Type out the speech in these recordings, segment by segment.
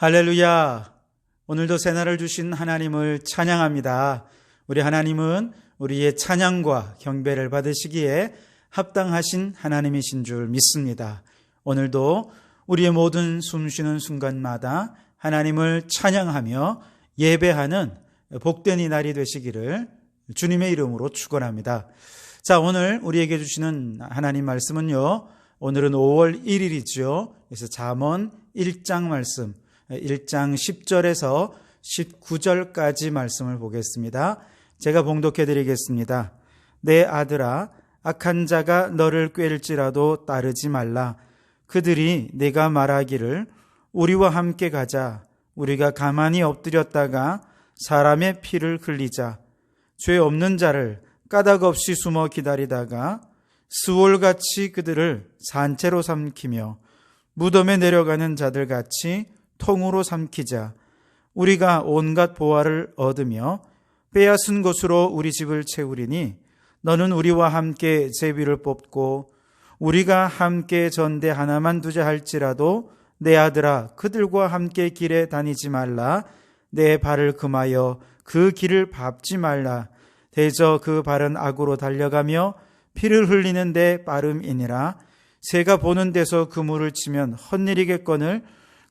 할렐루야! 오늘도 새날을 주신 하나님을 찬양합니다. 우리 하나님은 우리의 찬양과 경배를 받으시기에 합당하신 하나님이신 줄 믿습니다. 오늘도 우리의 모든 숨쉬는 순간마다 하나님을 찬양하며 예배하는 복된 이 날이 되시기를 주님의 이름으로 축원합니다. 자, 오늘 우리에게 주시는 하나님 말씀은요, 오늘은 5월 1일이죠. 그래서 잠언 1장 말씀, 1장 10절에서 19절까지 말씀을 보겠습니다. 제가 봉독해 드리겠습니다. 내 아들아, 악한 자가 너를 꾀일지라도 따르지 말라. 그들이 네가 말하기를 우리와 함께 가자. 우리가 가만히 엎드렸다가 사람의 피를 흘리자. 죄 없는 자를 까닭 없이 숨어 기다리다가 스월같이 그들을 산채로 삼키며 무덤에 내려가는 자들같이 통으로 삼키자. 우리가 온갖 보화를 얻으며 빼앗은 것으로 우리 집을 채우리니 너는 우리와 함께 제비를 뽑고 우리가 함께 전대 하나만 두자 할지라도 내 아들아, 그들과 함께 길에 다니지 말라. 내 발을 금하여 그 길을 밟지 말라. 대저 그 발은 악으로 달려가며 피를 흘리는 데 빠름이니라. 새가 보는 데서 그물을 치면 헛일이겠거늘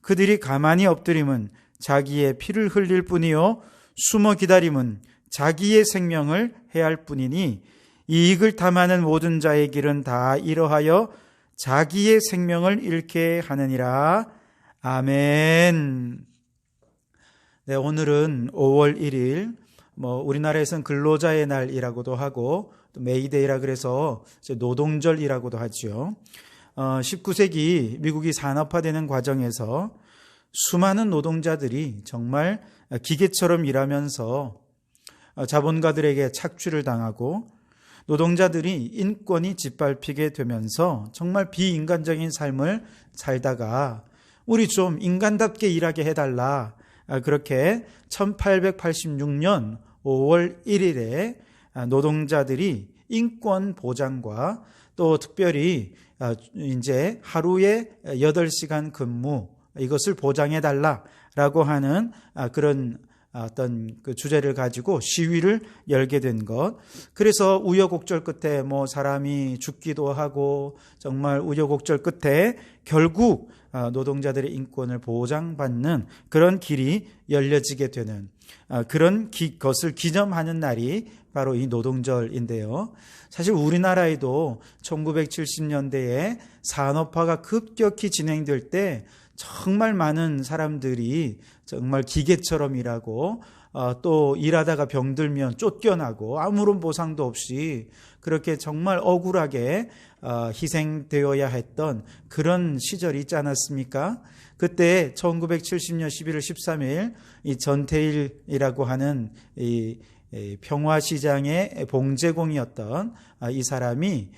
그들이 가만히 엎드림은 자기의 피를 흘릴 뿐이요 숨어 기다림은 자기의 생명을 해할 뿐이니 이익을 탐하는 모든 자의 길은 다 이러하여 자기의 생명을 잃게 하느니라. 아멘. 네, 오늘은 5월 1일, 우리나라에서는 근로자의 날이라고도 하고 또 메이데이라 그래서 노동절이라고도 하죠. 19세기 미국이 산업화되는 과정에서 수많은 노동자들이 정말 기계처럼 일하면서 자본가들에게 착취를 당하고 노동자들이 인권이 짓밟히게 되면서 정말 비인간적인 삶을 살다가 우리 좀 인간답게 일하게 해달라. 그렇게 1886년 5월 1일에 노동자들이 인권 보장과 또 특별히 이제 하루에 8시간 근무 이것을 보장해달라라고 하는 그런 어떤 그 주제를 가지고 시위를 열게 된 것. 그래서 우여곡절 끝에 사람이 죽기도 하고 정말 우여곡절 끝에 결국 노동자들의 인권을 보장받는 그런 길이 열려지게 되는 그런 것을 기념하는 날이 바로 이 노동절인데요. 사실 우리나라에도 1970년대에 산업화가 급격히 진행될 때 정말 많은 사람들이 정말 기계처럼 일하고 또 일하다가 병들면 쫓겨나고 아무런 보상도 없이 그렇게 정말 억울하게 희생되어야 했던 그런 시절이 있지 않았습니까? 그때 1970년 11월 13일 이 전태일이라고 하는 이 평화시장의 봉제공이었던 이 사람이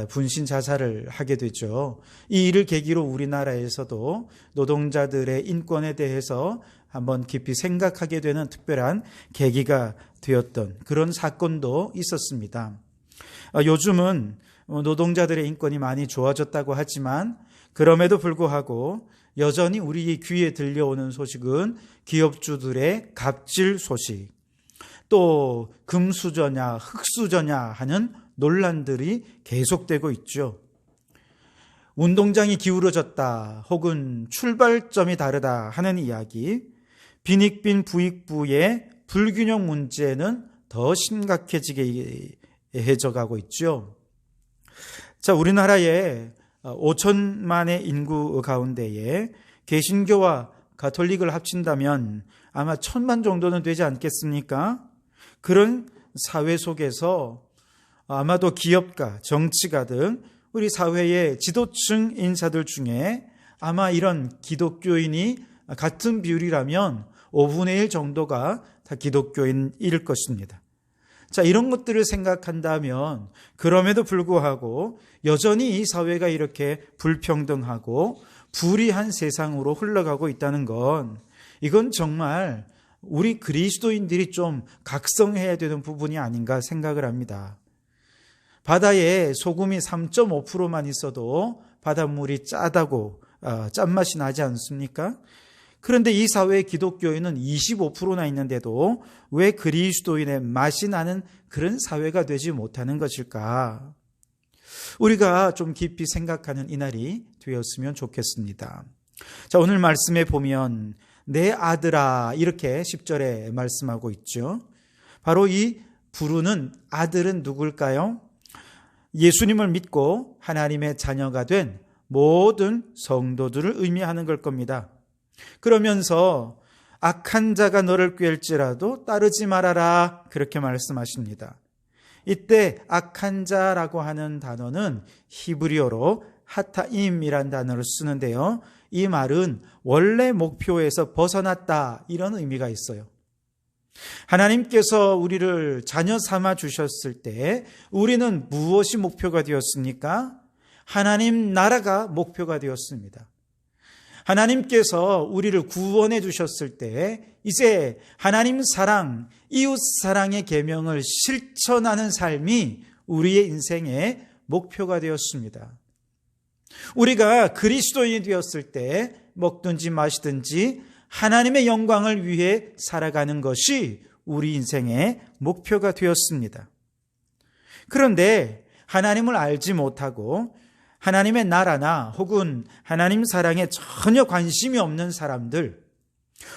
분신 자살을 하게 되죠. 이 일을 계기로 우리나라에서도 노동자들의 인권에 대해서 한번 깊이 생각하게 되는 특별한 계기가 되었던 그런 사건도 있었습니다. 요즘은 노동자들의 인권이 많이 좋아졌다고 하지만 그럼에도 불구하고 여전히 우리 귀에 들려오는 소식은 기업주들의 갑질 소식, 또 금수저냐 흑수저냐 하는 논란들이 계속되고 있죠. 운동장이 기울어졌다 혹은 출발점이 다르다 하는 이야기, 빈익빈 부익부의 불균형 문제는 더 심각해지게 해져가고 있죠. 자, 우리나라에 5천만의 인구 가운데에 개신교와 가톨릭을 합친다면 아마 1,000만 정도는 되지 않겠습니까? 그런 사회 속에서 아마도 기업가, 정치가 등 우리 사회의 지도층 인사들 중에 아마 이런 기독교인이 같은 비율이라면 5분의 1 정도가 다 기독교인일 것입니다. 자, 이런 것들을 생각한다면 그럼에도 불구하고 여전히 이 사회가 이렇게 불평등하고 불의한 세상으로 흘러가고 있다는 건 이건 정말 우리 그리스도인들이 좀 각성해야 되는 부분이 아닌가 생각을 합니다. 바다에 소금이 3.5%만 있어도 바닷물이 짜다고 짠맛이 나지 않습니까? 그런데 이 사회의 기독교인은 25%나 있는데도 왜 그리스도인의 맛이 나는 그런 사회가 되지 못하는 것일까? 우리가 좀 깊이 생각하는 이날이 되었으면 좋겠습니다. 자, 오늘 말씀에 보면 내 아들아 이렇게 10절에 말씀하고 있죠. 바로 이 부르는 아들은 누굴까요? 예수님을 믿고 하나님의 자녀가 된 모든 성도들을 의미하는 걸 겁니다. 그러면서 악한 자가 너를 꾀할지라도 따르지 말아라 그렇게 말씀하십니다. 이때 악한 자라고 하는 단어는 히브리어로 하타임이란 단어를 쓰는데요. 이 말은 원래 목표에서 벗어났다 이런 의미가 있어요. 하나님께서 우리를 자녀 삼아 주셨을 때 우리는 무엇이 목표가 되었습니까? 하나님 나라가 목표가 되었습니다. 하나님께서 우리를 구원해 주셨을 때 이제 하나님 사랑, 이웃 사랑의 계명을 실천하는 삶이 우리의 인생의 목표가 되었습니다. 우리가 그리스도인이 되었을 때 먹든지 마시든지 하나님의 영광을 위해 살아가는 것이 우리 인생의 목표가 되었습니다. 그런데 하나님을 알지 못하고 하나님의 나라나 혹은 하나님 사랑에 전혀 관심이 없는 사람들,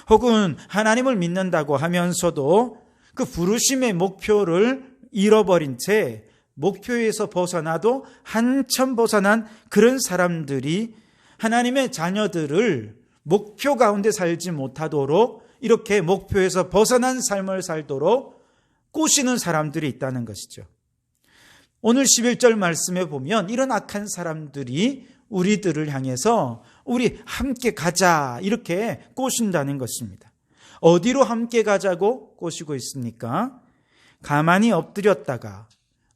혹은 하나님을 믿는다고 하면서도 그 부르심의 목표를 잃어버린 채 목표에서 벗어나도 한참 벗어난 그런 사람들이 하나님의 자녀들을 목표 가운데 살지 못하도록 이렇게 목표에서 벗어난 삶을 살도록 꼬시는 사람들이 있다는 것이죠. 오늘 11절 말씀에 보면 이런 악한 사람들이 우리들을 향해서 우리 함께 가자 이렇게 꼬신다는 것입니다. 어디로 함께 가자고 꼬시고 있습니까? 가만히 엎드렸다가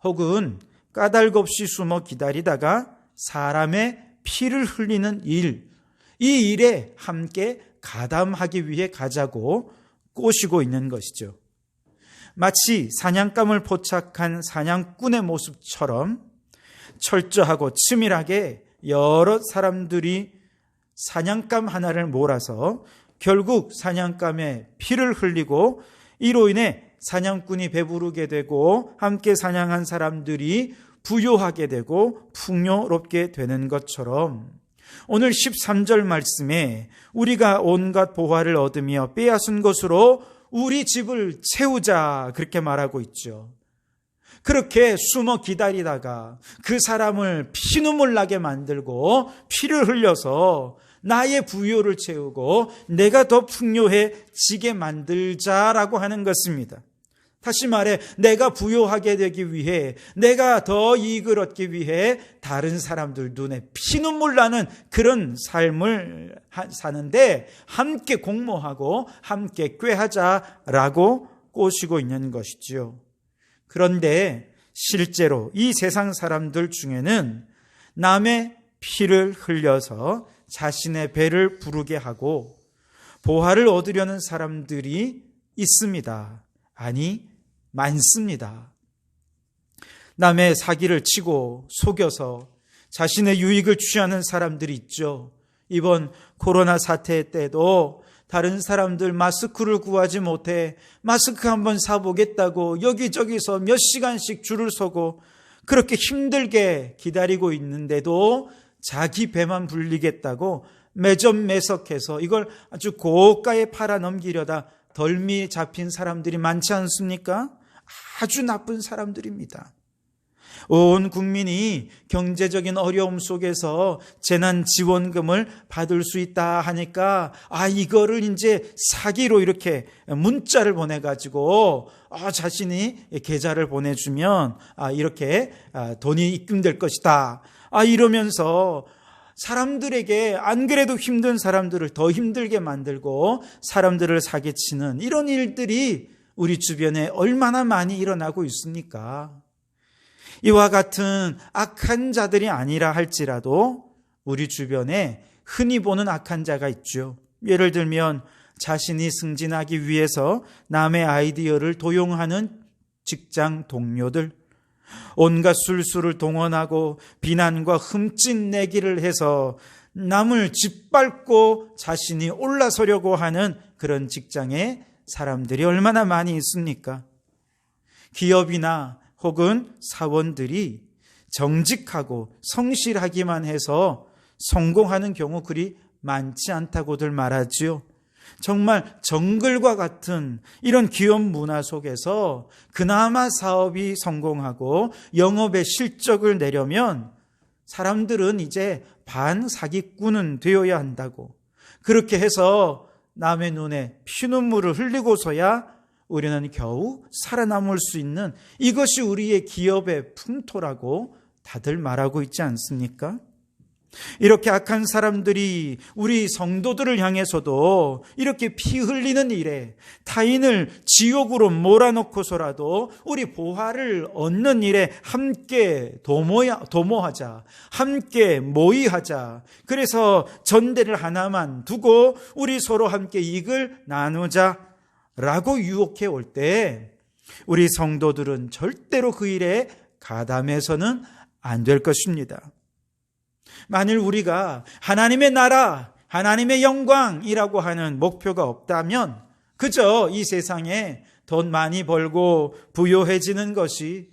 혹은 까닭없이 숨어 기다리다가 사람의 피를 흘리는 일, 이 일에 함께 가담하기 위해 가자고 꼬시고 있는 것이죠. 마치 사냥감을 포착한 사냥꾼의 모습처럼 철저하고 치밀하게 여러 사람들이 사냥감 하나를 몰아서 결국 사냥감에 피를 흘리고 이로 인해 사냥꾼이 배부르게 되고 함께 사냥한 사람들이 부요하게 되고 풍요롭게 되는 것처럼 오늘 13절 말씀에 우리가 온갖 보화를 얻으며 빼앗은 것으로 우리 집을 채우자 그렇게 말하고 있죠. 그렇게 숨어 기다리다가 그 사람을 피눈물 나게 만들고 피를 흘려서 나의 부요를 채우고 내가 더 풍요해지게 만들자라고 하는 것입니다. 다시 말해 내가 부요하게 되기 위해 내가 더 이익을 얻기 위해 다른 사람들 눈에 피눈물 나는 그런 삶을 사는데 함께 공모하고 함께 꾀하자라고 꼬시고 있는 것이지요. 그런데 실제로 이 세상 사람들 중에는 남의 피를 흘려서 자신의 배를 부르게 하고 보화를 얻으려는 사람들이 있습니다. 아니, 많습니다. 남의 사기를 치고 속여서 자신의 유익을 취하는 사람들이 있죠. 이번 코로나 사태 때도 다른 사람들 마스크를 구하지 못해 마스크 한번 사보겠다고 여기저기서 몇 시간씩 줄을 서고 그렇게 힘들게 기다리고 있는데도 자기 배만 불리겠다고 매점매석해서 이걸 아주 고가에 팔아 넘기려다 덜미 잡힌 사람들이 많지 않습니까? 아주 나쁜 사람들입니다. 온 국민이 경제적인 어려움 속에서 재난지원금을 받을 수 있다 하니까 이거를 이제 사기로 이렇게 문자를 보내가지고 자신이 계좌를 보내주면 이렇게 돈이 입금될 것이다 이러면서 사람들에게 안 그래도 힘든 사람들을 더 힘들게 만들고 사람들을 사기치는 이런 일들이 우리 주변에 얼마나 많이 일어나고 있습니까? 이와 같은 악한 자들이 아니라 할지라도 우리 주변에 흔히 보는 악한 자가 있죠. 예를 들면 자신이 승진하기 위해서 남의 아이디어를 도용하는 직장 동료들, 온갖 술수를 동원하고 비난과 흠집내기를 해서 남을 짓밟고 자신이 올라서려고 하는 그런 직장의 사람들이 얼마나 많이 있습니까? 기업이나 혹은 사원들이 정직하고 성실하기만 해서 성공하는 경우 그리 많지 않다고들 말하지요. 정말 정글과 같은 이런 기업 문화 속에서 그나마 사업이 성공하고 영업의 실적을 내려면 사람들은 이제 반사기꾼은 되어야 한다고, 그렇게 해서 남의 눈에 피눈물을 흘리고서야 우리는 겨우 살아남을 수 있는, 이것이 우리의 기업의 풍토라고 다들 말하고 있지 않습니까? 이렇게 악한 사람들이 우리 성도들을 향해서도 이렇게 피 흘리는 일에, 타인을 지옥으로 몰아넣고서라도 우리 보화를 얻는 일에 함께 도모하자, 함께 모의하자, 그래서 전대를 하나만 두고 우리 서로 함께 이익을 나누자 라고 유혹해 올 때 우리 성도들은 절대로 그 일에 가담해서는 안 될 것입니다. 만일 우리가 하나님의 나라, 하나님의 영광이라고 하는 목표가 없다면, 그저 이 세상에 돈 많이 벌고 부유해지는 것이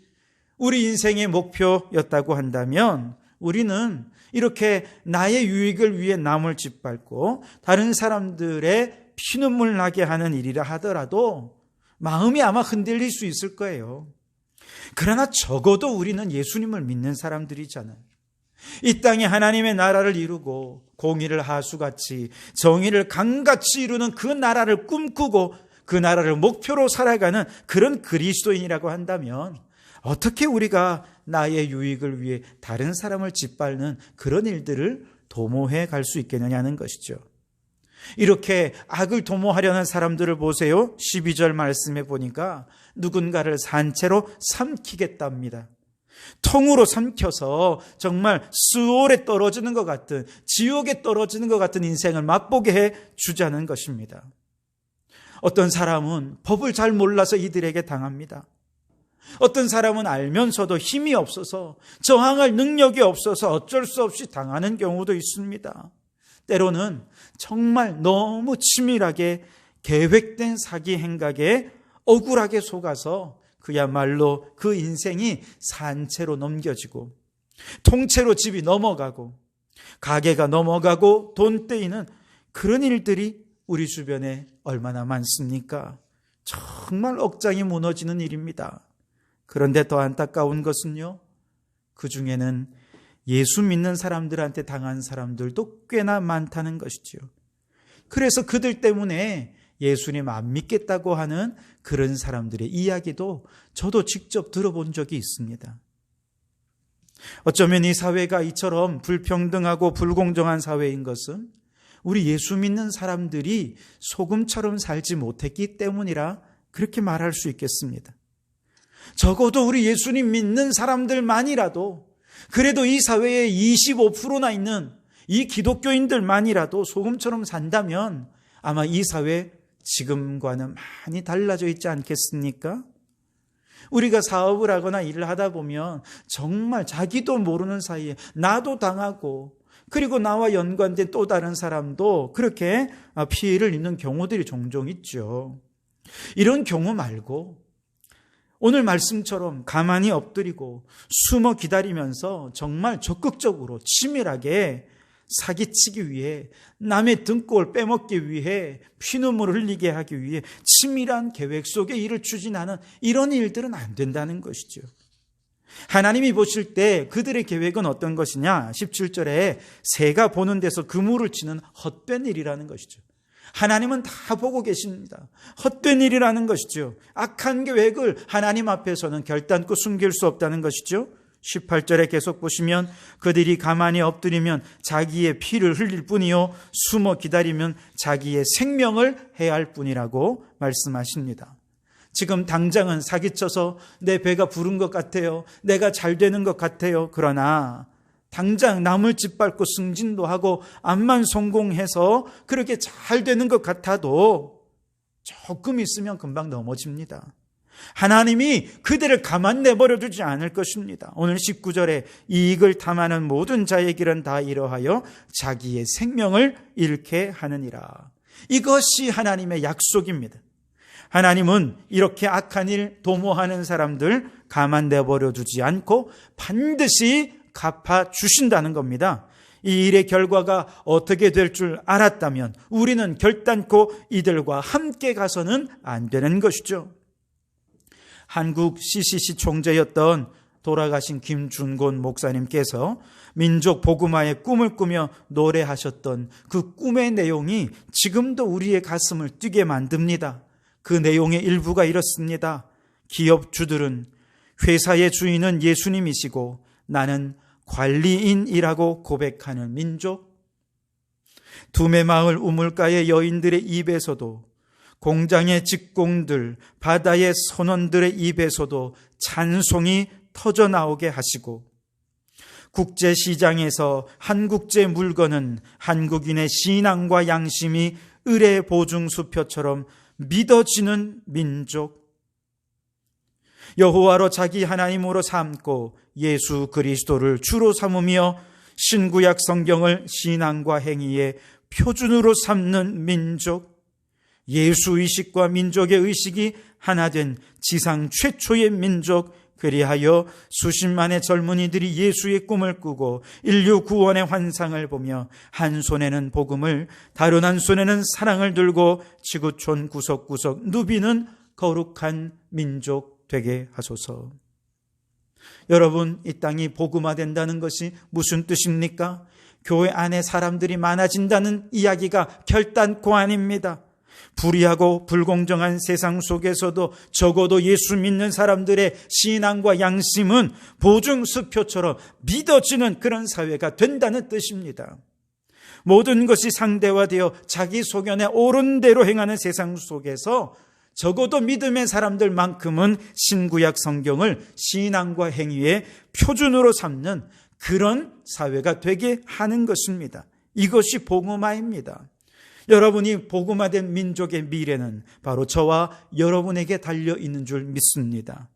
우리 인생의 목표였다고 한다면, 우리는 이렇게 나의 유익을 위해 남을 짓밟고 다른 사람들의 피눈물 나게 하는 일이라 하더라도 마음이 아마 흔들릴 수 있을 거예요. 그러나 적어도 우리는 예수님을 믿는 사람들이잖아요. 이 땅에 하나님의 나라를 이루고 공의를 하수같이 정의를 강같이 이루는 그 나라를 꿈꾸고 그 나라를 목표로 살아가는 그런 그리스도인이라고 한다면, 어떻게 우리가 나의 유익을 위해 다른 사람을 짓밟는 그런 일들을 도모해 갈 수 있겠느냐는 것이죠. 이렇게 악을 도모하려는 사람들을 보세요. 12절 말씀에 보니까 누군가를 산채로 삼키겠답니다. 통으로 삼켜서 정말 수월에 떨어지는 것 같은, 지옥에 떨어지는 것 같은 인생을 맛보게 해 주자는 것입니다. 어떤 사람은 법을 잘 몰라서 이들에게 당합니다. 어떤 사람은 알면서도 힘이 없어서, 저항할 능력이 없어서 어쩔 수 없이 당하는 경우도 있습니다. 때로는 정말 너무 치밀하게 계획된 사기 행각에 억울하게 속아서 그야말로 그 인생이 산채로 넘겨지고, 통째로 집이 넘어가고, 가게가 넘어가고, 돈 떼이는 그런 일들이 우리 주변에 얼마나 많습니까? 정말 억장이 무너지는 일입니다. 그런데 더 안타까운 것은요, 그 중에는 예수 믿는 사람들한테 당한 사람들도 꽤나 많다는 것이죠. 그래서 그들 때문에 예수님 안 믿겠다고 하는 그런 사람들의 이야기도 저도 직접 들어본 적이 있습니다. 어쩌면 이 사회가 이처럼 불평등하고 불공정한 사회인 것은 우리 예수 믿는 사람들이 소금처럼 살지 못했기 때문이라 그렇게 말할 수 있겠습니다. 적어도 우리 예수님 믿는 사람들만이라도, 그래도 이 사회에 25%나 있는 이 기독교인들만이라도 소금처럼 산다면 아마 이 사회 지금과는 많이 달라져 있지 않겠습니까? 우리가 사업을 하거나 일을 하다 보면 정말 자기도 모르는 사이에 나도 당하고, 그리고 나와 연관된 또 다른 사람도 그렇게 피해를 입는 경우들이 종종 있죠. 이런 경우 말고 오늘 말씀처럼 가만히 엎드리고 숨어 기다리면서 정말 적극적으로 치밀하게 사기치기 위해, 남의 등골 빼먹기 위해, 피눈물을 흘리게 하기 위해 치밀한 계획 속에 일을 추진하는 이런 일들은 안 된다는 것이죠. 하나님이 보실 때 그들의 계획은 어떤 것이냐? 17절에 새가 보는 데서 그물을 치는 헛된 일이라는 것이죠. 하나님은 다 보고 계십니다. 헛된 일이라는 것이죠. 악한 계획을 하나님 앞에서는 결단코 숨길 수 없다는 것이죠. 18절에 계속 보시면 그들이 가만히 엎드리면 자기의 피를 흘릴 뿐이요, 숨어 기다리면 자기의 생명을 해할 뿐이라고 말씀하십니다. 지금 당장은 사기쳐서 내 배가 부른 것 같아요. 내가 잘 되는 것 같아요. 그러나 당장 남을 짓밟고 승진도 하고 암만 성공해서 그렇게 잘 되는 것 같아도 조금 있으면 금방 넘어집니다. 하나님이 그들을 가만 내버려 두지 않을 것입니다. 오늘 19절에 이익을 탐하는 모든 자의 길은 다 이러하여 자기의 생명을 잃게 하느니라. 이것이 하나님의 약속입니다. 하나님은 이렇게 악한 일 도모하는 사람들 가만 내버려 두지 않고 반드시 갚아 주신다는 겁니다. 이 일의 결과가 어떻게 될 줄 알았다면 우리는 결단코 이들과 함께 가서는 안 되는 것이죠. 한국 CCC 총재였던 돌아가신 김준곤 목사님께서 민족 복음화의 꿈을 꾸며 노래하셨던 그 꿈의 내용이 지금도 우리의 가슴을 뛰게 만듭니다. 그 내용의 일부가 이렇습니다. 기업주들은 회사의 주인은 예수님이시고 나는 관리인이라고 고백하는 민족. 두메마을 우물가의 여인들의 입에서도, 공장의 직공들, 바다의 선원들의 입에서도 찬송이 터져나오게 하시고, 국제시장에서 한국제 물건은 한국인의 신앙과 양심이 을의 보증수표처럼 믿어지는 민족, 여호와로 자기 하나님으로 삼고 예수 그리스도를 주로 삼으며 신구약 성경을 신앙과 행위의 표준으로 삼는 민족, 예수의식과 민족의 의식이 하나 된 지상 최초의 민족, 그리하여 수십만의 젊은이들이 예수의 꿈을 꾸고 인류 구원의 환상을 보며 한 손에는 복음을, 다른 한 손에는 사랑을 들고 지구촌 구석구석 누비는 거룩한 민족 되게 하소서. 여러분, 이 땅이 복음화된다는 것이 무슨 뜻입니까? 교회 안에 사람들이 많아진다는 이야기가 결단코 아닙니다. 불의하고 불공정한 세상 속에서도 적어도 예수 믿는 사람들의 신앙과 양심은 보증수표처럼 믿어지는 그런 사회가 된다는 뜻입니다. 모든 것이 상대화되어 자기 소견에 옳은 대로 행하는 세상 속에서 적어도 믿음의 사람들만큼은 신구약 성경을 신앙과 행위의 표준으로 삼는 그런 사회가 되게 하는 것입니다. 이것이 복음화입니다. 여러분이 복음화된 민족의 미래는 바로 저와 여러분에게 달려있는 줄 믿습니다.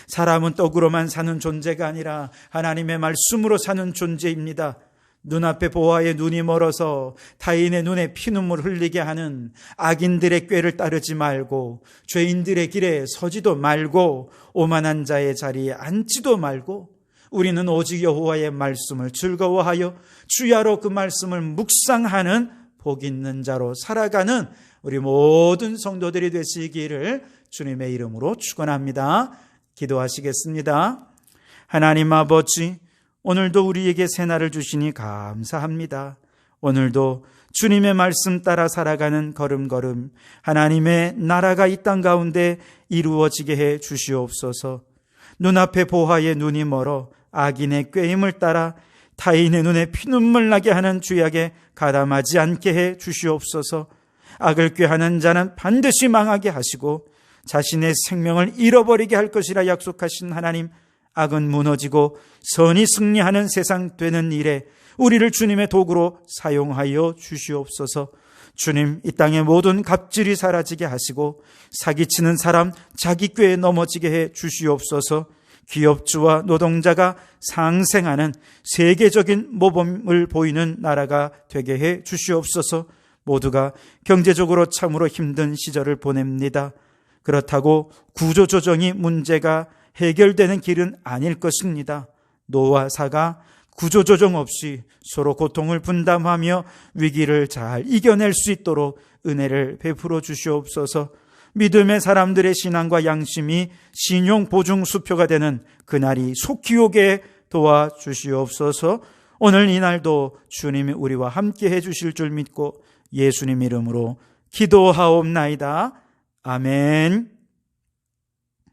사람은 떡으로만 사는 존재가 아니라 하나님의 말씀으로 사는 존재입니다. 눈앞에 보아의 눈이 멀어서 타인의 눈에 피눈물 흘리게 하는 악인들의 꾀를 따르지 말고, 죄인들의 길에 서지도 말고, 오만한 자의 자리에 앉지도 말고, 우리는 오직 여호와의 말씀을 즐거워하여 주야로 그 말씀을 묵상하는 복 있는 자로 살아가는 우리 모든 성도들이 되시기를 주님의 이름으로 축원합니다. 기도하시겠습니다. 하나님 아버지, 오늘도 우리에게 새날을 주시니 감사합니다. 오늘도 주님의 말씀 따라 살아가는 걸음걸음 하나님의 나라가 이 땅 가운데 이루어지게 해 주시옵소서. 눈앞에 보화의 눈이 멀어 악인의 꾀임을 따라 타인의 눈에 피눈물 나게 하는 죄악에 가담하지 않게 해 주시옵소서. 악을 꾀하는 자는 반드시 망하게 하시고 자신의 생명을 잃어버리게 할 것이라 약속하신 하나님, 악은 무너지고 선이 승리하는 세상 되는 일에 우리를 주님의 도구로 사용하여 주시옵소서. 주님, 이 땅의 모든 갑질이 사라지게 하시고 사기치는 사람 자기 꾀에 넘어지게 해 주시옵소서. 기업주와 노동자가 상생하는 세계적인 모범을 보이는 나라가 되게 해 주시옵소서. 모두가 경제적으로 참으로 힘든 시절을 보냅니다. 그렇다고 구조조정이 문제가 해결되는 길은 아닐 것입니다. 노와 사가 구조조정 없이 서로 고통을 분담하며 위기를 잘 이겨낼 수 있도록 은혜를 베풀어 주시옵소서. 믿음의 사람들의 신앙과 양심이 신용 보증 수표가 되는 그날이 속히 오게 도와주시옵소서. 오늘 이 날도 주님이 우리와 함께 해주실 줄 믿고 예수님 이름으로 기도하옵나이다. 아멘.